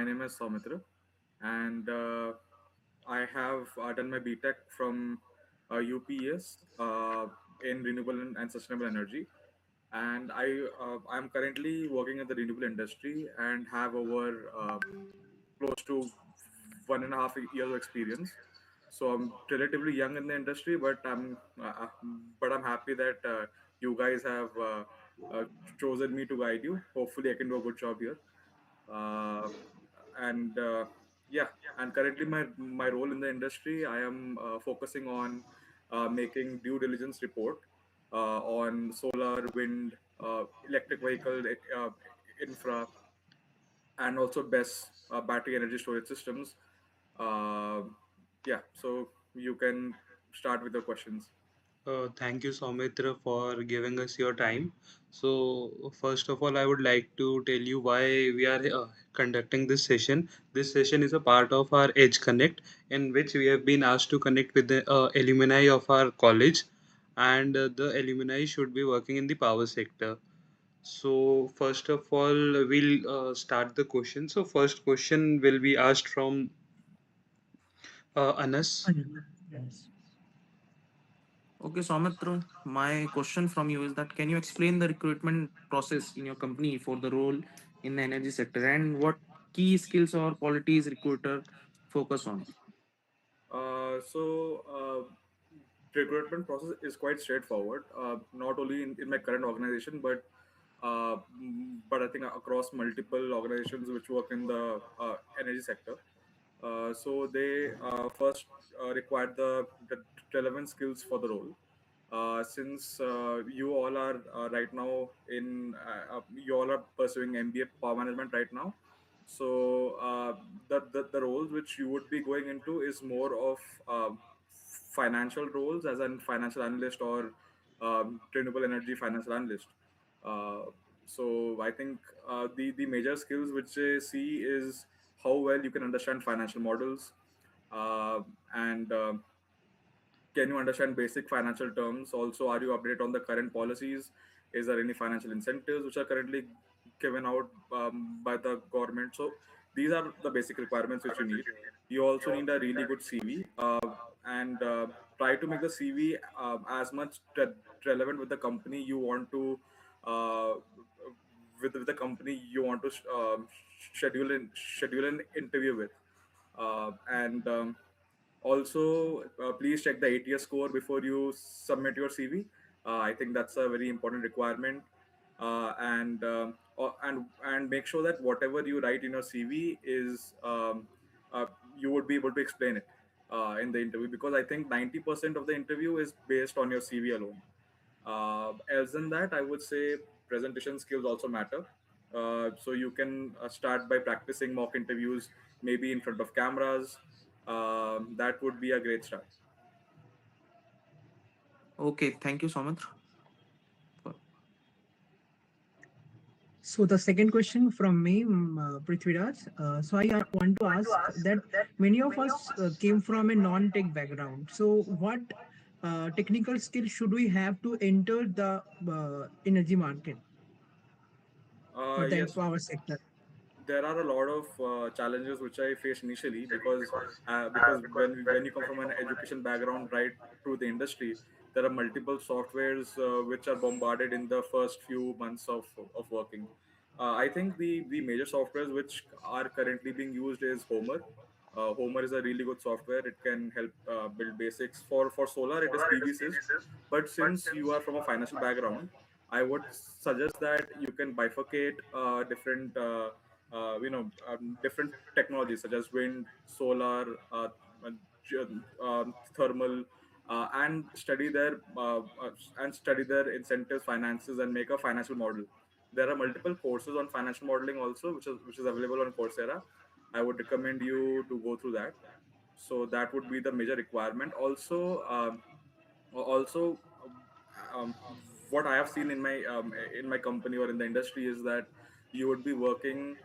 name is Soumitra, and I have done my BTech from UPS in renewable and sustainable energy, and I'm currently working in the renewable industry and have over close to 1.5 years of experience. So I'm relatively young in the industry, but I'm happy that you guys have uh, chosen me to guide you. Hopefully, I can do a good job here. Uh, and Yeah, and currently my role in the industry, I am focusing on making due diligence report on solar, wind, electric vehicle infra, and also BESS, battery energy storage systems. Uh, yeah, so you can start with the questions. Thank you, Soumitra, for giving us your time. So, first of all, I would like to tell you why we are conducting this session. This session is a part of our Edge Connect, in which we have been asked to connect with the alumni of our college, and the alumni should be working in the power sector. So, first of all, we'll start the question. So, first question will be asked from Anas. Yes. Okay, Soumitra, my question from you is that can you explain the recruitment process in your company for the role in the energy sector and what key skills or qualities recruiter focus on? So recruitment process is quite straightforward. Not only in my current organization, but I think across multiple organizations which work in the energy sector. So they first require the relevant skills for the role. Since you all are right now you all are pursuing MBA Power Management right now, so the roles which you would be going into is more of financial roles, as an financial analyst or renewable energy financial analyst. Uh, so I think the major skills which they see is how well you can understand financial models, uh, and can you understand basic financial terms? Also, are you updated on the current policies? Is there any financial incentives which are currently given out by the government? So these are the basic requirements which you need. You also need a really good CV, and try to make the CV as much relevant with the company you want to uh, with the company you want to schedule an interview with, and also, please check the ATS score before you submit your CV. I think that's a very important requirement, and make sure that whatever you write in your CV is you would be able to explain it in the interview, because I think 90% of the interview is based on your CV alone. Else than that, I would say presentation skills also matter. So you can start by practicing mock interviews, maybe in front of cameras. That would be a great start. Okay, thank you, Soumitra. For- So the second question from me, Prithviraj. So I want to ask that many of us came from a non-tech background. So what technical skills should we have to enter the energy market or the Yes, power sector? there are a lot of challenges which I faced initially, because when you come from an education background right to the industry, there are multiple softwares which are bombarded in the first few months of working. I think the major softwares which are currently being used is Homer. Homer is a really good software. It can help build basics for solar. It is PV-Sys, but since you are from a financial background, I would suggest that you can bifurcate different technologies such as wind, solar, thermal, and study their incentives, finances, and make a financial model. There are multiple courses on financial modeling also, which is available on Coursera. I would recommend you to go through that. So that would be the major requirement. Also, um, what I have seen in my company or in the industry is that you would be working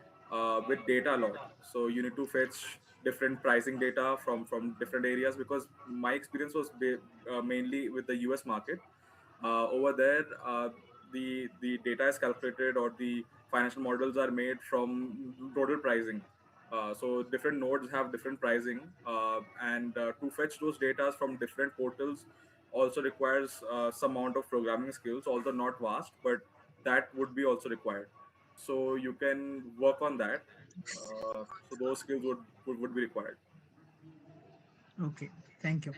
with data a lot. So you need to fetch different pricing data from different areas, because my experience was mainly with the US market. Over there, the data is calculated, or the financial models are made from total pricing. So different nodes have different pricing, and to fetch those data from different portals also requires some amount of programming skills, although not vast, but that would be also required. So you can work on that. So those skills would be required. Okay, thank you.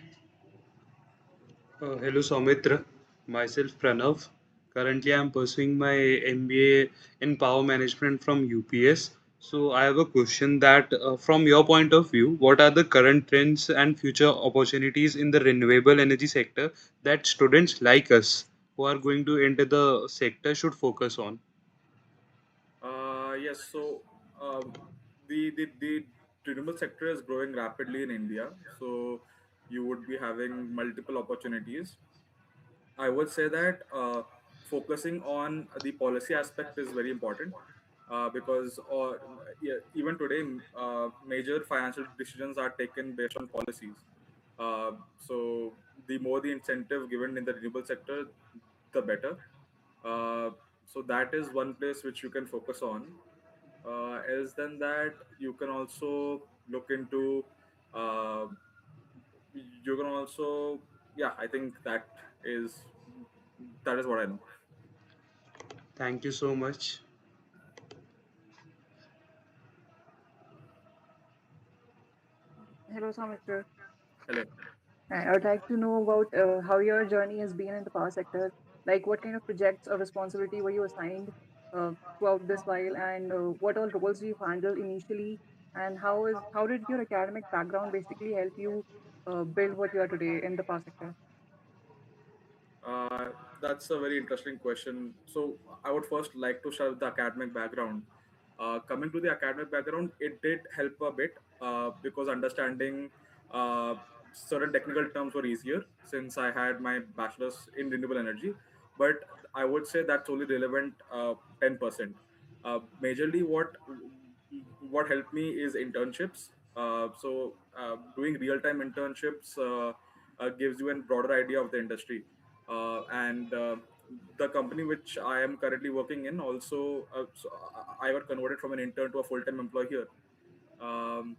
Hello Soumitra, myself Pranav. Currently, I am pursuing my MBA in Power Management from UPS. So, I have a question that, from your point of view, what are the current trends and future opportunities in the renewable energy sector that students like us who are going to enter the sector should focus on? Yes, so the renewable sector is growing rapidly in India. So you would be having multiple opportunities. I would say that focusing on the policy aspect is very important, because yeah, even today, major financial decisions are taken based on policies. So the more the incentive given in the renewable sector, the better. Uh, so that is one place which you can focus on. Else than that, you can also look into. Uh, you can also, yeah, I think is that is what I know. Thank you so much. Hello, Samitra. Hello. I would like to know about how your journey has been in the power sector. Like, what kind of projects or responsibility were you assigned throughout this while, and what all roles do you handle initially, and how did your academic background basically help you build what you are today in the power sector? Uh, that's a very interesting question. So, I would first like to share the academic background. Coming to the academic background, it did help a bit, because understanding uh, certain technical terms were easier since I had my bachelor's in renewable energy. But I would say that's only relevant 10%. Majorly, what helped me is internships. Doing real time internships gives you a broader idea of the industry, and the company which I am currently working in also, I got converted from an intern to a full time employee here. Um,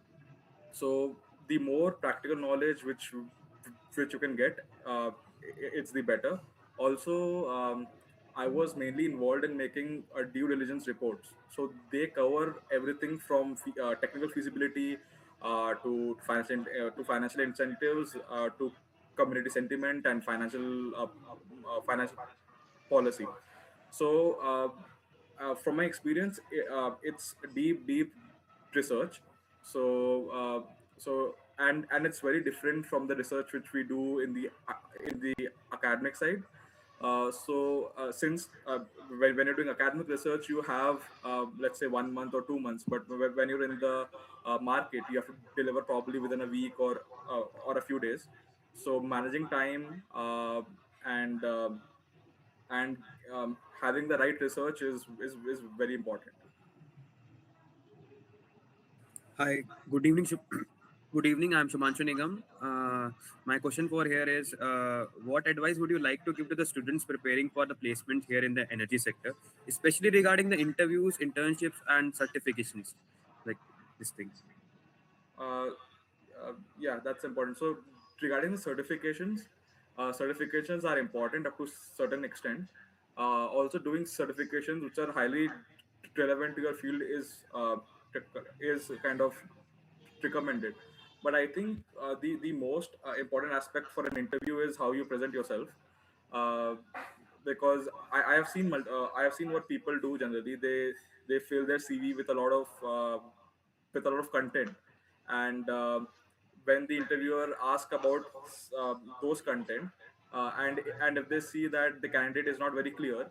so the more practical knowledge which you can get, it's the better. Also, I was mainly involved in making due diligence reports, so they cover everything from technical feasibility, to financial incentives, to community sentiment and financial policy. So, from my experience, it's deep research. So, and it's very different from the research which we do in the academic side. Since when you're doing academic research, you have, let's say, 1 month or 2 months, but when you're in the market, you have to deliver probably within a week or a few days. So managing time, and having the right research is very important. Hi, good evening. Good evening. I'm Shumanshu Nigam. My question for here is, what advice would you like to give to the students preparing for the placement here in the energy sector, especially regarding the interviews, internships, and certifications, like these things? uh, yeah, that's important. So regarding the certifications, certifications are important up to certain extent. Also, doing certifications which are highly relevant to your field is kind of recommended. But I think the most important aspect for an interview is how you present yourself. Uh, because I have seen I have seen what people do generally. They fill their CV with a lot of content, and when the interviewer asks about those content, and if they see that the candidate is not very clear,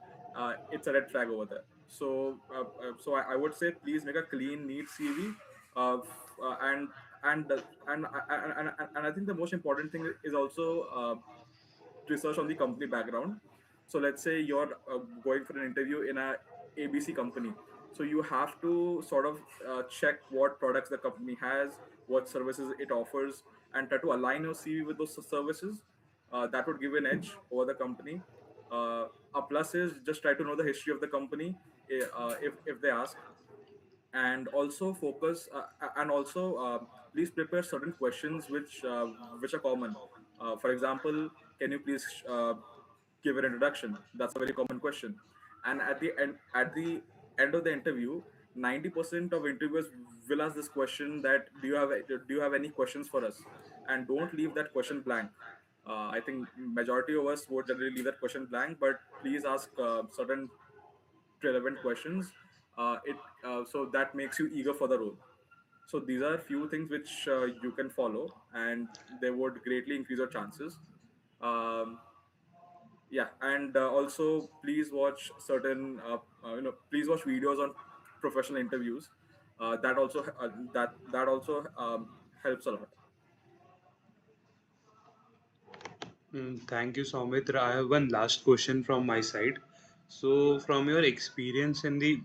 it's a red flag over there. I would say please make a clean, neat CV, and and I think the most important thing is also research on the company background. So let's say you're going for an interview in a ABC company. So you have to sort of check what products the company has, what services it offers, and try to align your CV with those services. That would give you an edge over the company. A plus is just try to know the history of the company, if they ask. and also focus and also please prepare certain questions which are common. For example, can you please give an introduction? That's a very common question. And at the end of the interview, 90% of interviewers will ask this question, that do you have any questions for us? And don't leave that question blank. I think majority of us would generally leave that question blank, but please ask certain relevant questions. It So that makes you eager for the role. So these are few things which you can follow, and they would greatly increase your chances. Um, yeah, and also please watch please watch videos on professional interviews. That also helps a lot. Thank you, Soumitra. I have one last question from my side. So, from your experience in the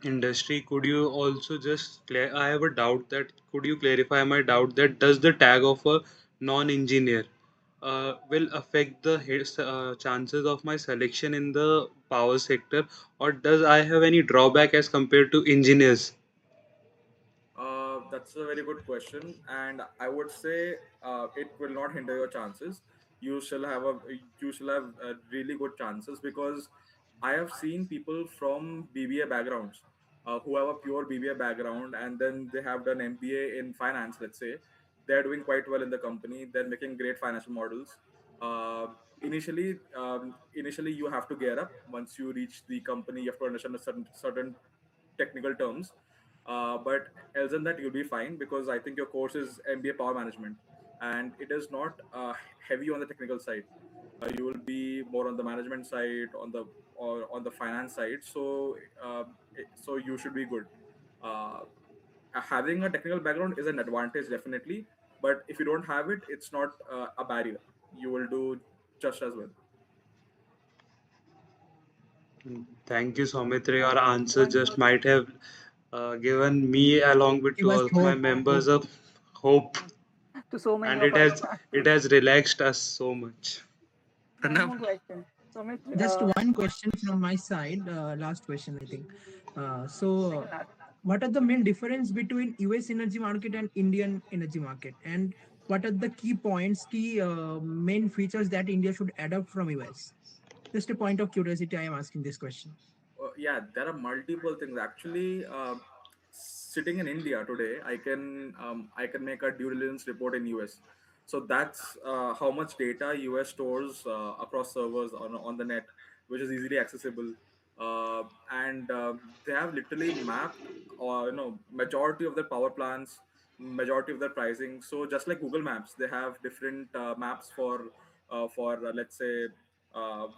industry, could you also just I have a doubt that could you clarify my doubt that does the tag of a non-engineer will affect the chances of my selection in the power sector, or does I have any drawback as compared to engineers? That's a very good question, and I would say it will not hinder your chances. You shall have a you shall have really good chances, because I have seen people from BBA backgrounds who have a pure BBA background, and then they have done MBA in finance. Let's say they're doing quite well in the company. They're making great financial models. Uh, initially, you have to gear up. Once you reach the company, you have to understand a certain technical terms. But else than that, you'll be fine, because I think your course is MBA Power Management, and it is not heavy on the technical side. You will be more on the management side, on the finance side. So you should be good. Uh, Having a technical background is an advantage, definitely, but if you don't have it, it's not a barrier. You will do just as well. Thank you, Soumitra. Your answer Thank just you. might have given me along with Give two us of my hope. members of hope, To so many and of it us. has relaxed us so much. One Pranav, more question. Sumit, Just one question from my side. Last question, I think. second last. What are the main difference between US energy market and Indian energy market, and what are the key points, key main features that India should adopt from US? Just a point of curiosity, I am asking this question. Yeah, there are multiple things actually. Sitting in India today, I can make a due diligence report in US. So that's how much data US stores across servers on the net, which is easily accessible. And they have literally mapped, majority of their power plants, majority of their pricing. So just like Google Maps, they have different maps for let's say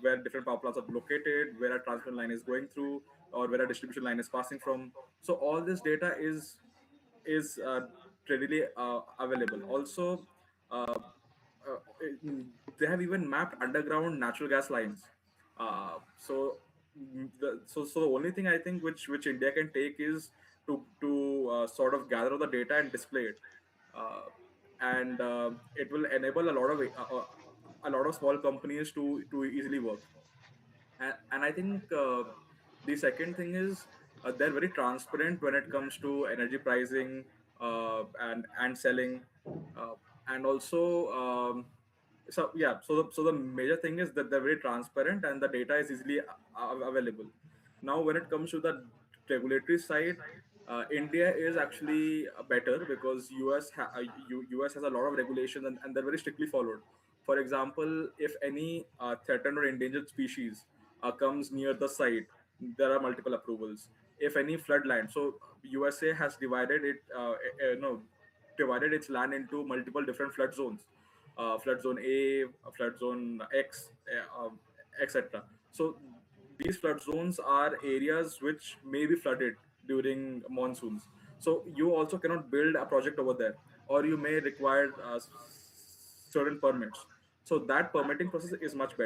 where different power plants are located, where a transmission line is going through, or where a distribution line is passing from. So all this data is readily available. Also, uh, they have even mapped underground natural gas lines. So the only thing I think which India can take is to sort of gather the data and display it, uh, and it will enable a lot of small companies to easily work. And I think the second thing is they're very transparent when it comes to energy pricing and selling, uh, and also so the major thing is that they're very transparent and the data is easily available. Now when it comes to the regulatory side, India is actually better, because US has a lot of regulations, and they're very strictly followed. For example, if any threatened or endangered species comes near the site, there are multiple approvals. If any floodland, so USA has divided its land into multiple different flood zones, flood zone A, flood zone X, etc. So these flood zones are areas which may be flooded during monsoons. So you also cannot build a project over there, or you may require certain permits. So that permitting process is much better.